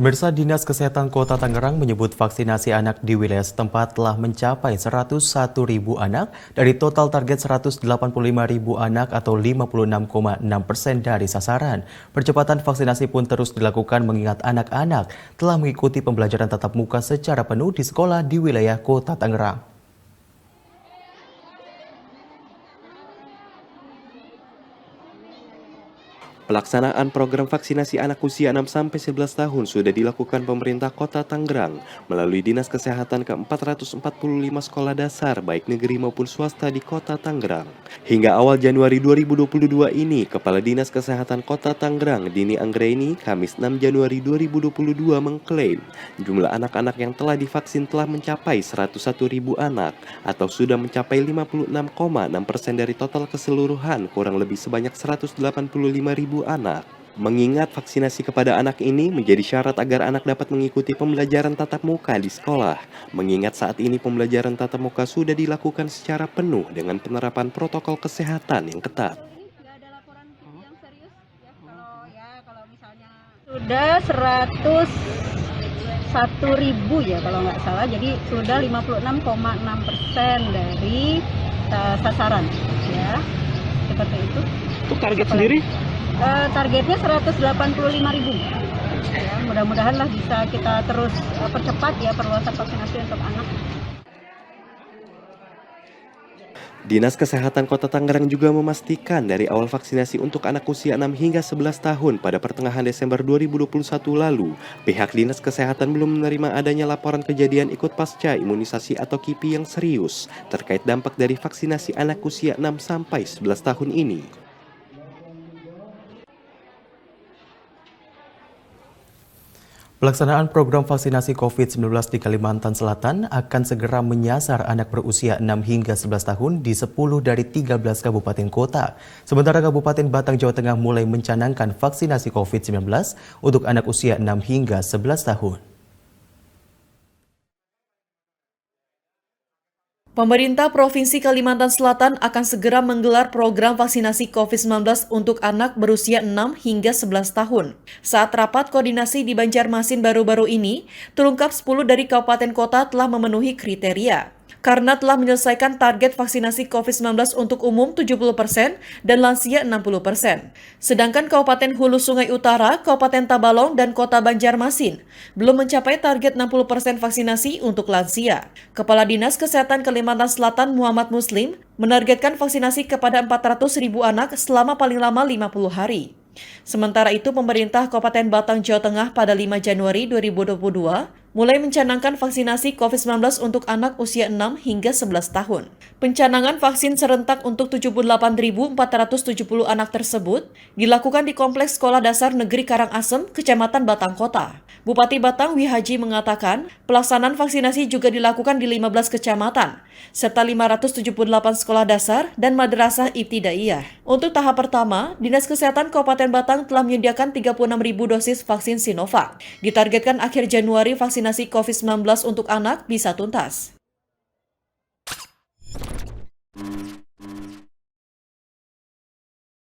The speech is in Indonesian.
Pemirsa, Dinas Kesehatan Kota Tangerang menyebut vaksinasi anak di wilayah setempat telah mencapai 101.000 anak dari total target 185.000 anak atau 56,6% dari sasaran. Percepatan vaksinasi pun terus dilakukan mengingat anak-anak telah mengikuti pembelajaran tatap muka secara penuh di sekolah di wilayah Kota Tangerang. Pelaksanaan program vaksinasi anak usia 6-11 tahun sudah dilakukan pemerintah Kota Tangerang melalui Dinas Kesehatan ke-445 sekolah dasar baik negeri maupun swasta di Kota Tangerang. Hingga awal Januari 2022 ini, Kepala Dinas Kesehatan Kota Tangerang, Dini Anggraini, Kamis 6 Januari 2022 mengklaim jumlah anak-anak yang telah divaksin telah mencapai 101.000 anak atau sudah mencapai 56,6% dari total keseluruhan, kurang lebih sebanyak 185.000 anak. Mengingat vaksinasi kepada anak ini menjadi syarat agar anak dapat mengikuti pembelajaran tatap muka di sekolah. Mengingat saat ini pembelajaran tatap muka sudah dilakukan secara penuh dengan penerapan protokol kesehatan yang ketat. Sudah 101.000 ya kalau nggak salah, jadi sudah 56,6% dari sasaran ya, seperti itu. Untuk target sendiri? Targetnya 185.000 ya, mudah-mudahan lah bisa kita terus percepat ya perluasan vaksinasi untuk anak. Dinas Kesehatan Kota Tangerang juga memastikan dari awal vaksinasi untuk anak usia 6 hingga 11 tahun pada pertengahan Desember 2021 lalu, pihak Dinas Kesehatan belum menerima adanya laporan kejadian ikut pasca imunisasi atau KIPI yang serius terkait dampak dari vaksinasi anak usia 6-11 tahun ini. Pelaksanaan program vaksinasi COVID-19 di Kalimantan Selatan akan segera menyasar anak berusia 6 hingga 11 tahun di 10 dari 13 kabupaten kota. Sementara Kabupaten Batang, Jawa Tengah mulai mencanangkan vaksinasi COVID-19 untuk anak usia 6 hingga 11 tahun. Pemerintah Provinsi Kalimantan Selatan akan segera menggelar program vaksinasi COVID-19 untuk anak berusia 6 hingga 11 tahun. Saat rapat koordinasi di Banjarmasin baru-baru ini, terungkap 10 dari kabupaten kota telah memenuhi kriteria. Karena telah menyelesaikan target vaksinasi COVID-19 untuk umum 70% dan lansia 60%. Sedangkan Kabupaten Hulu Sungai Utara, Kabupaten Tabalong, dan Kota Banjarmasin belum mencapai target 60% vaksinasi untuk lansia. Kepala Dinas Kesehatan Kalimantan Selatan Muhammad Muslim menargetkan vaksinasi kepada 400.000 anak selama paling lama 50 hari. Sementara itu, pemerintah Kabupaten Batang, Jawa Tengah pada 5 Januari 2022 mulai mencanangkan vaksinasi COVID-19 untuk anak usia 6 hingga 11 tahun. Pencanangan vaksin serentak untuk 78.470 anak tersebut dilakukan di Kompleks Sekolah Dasar Negeri Karangasem, Kecamatan Batang Kota. Bupati Batang Wihaji mengatakan pelaksanaan vaksinasi juga dilakukan di 15 kecamatan, serta 578 sekolah dasar dan madrasah ibtidaiyah. Untuk tahap pertama, Dinas Kesehatan Kabupaten Batang telah menyediakan 36.000 dosis vaksin Sinovac. Ditargetkan akhir Januari vaksinasi COVID-19 untuk anak bisa tuntas.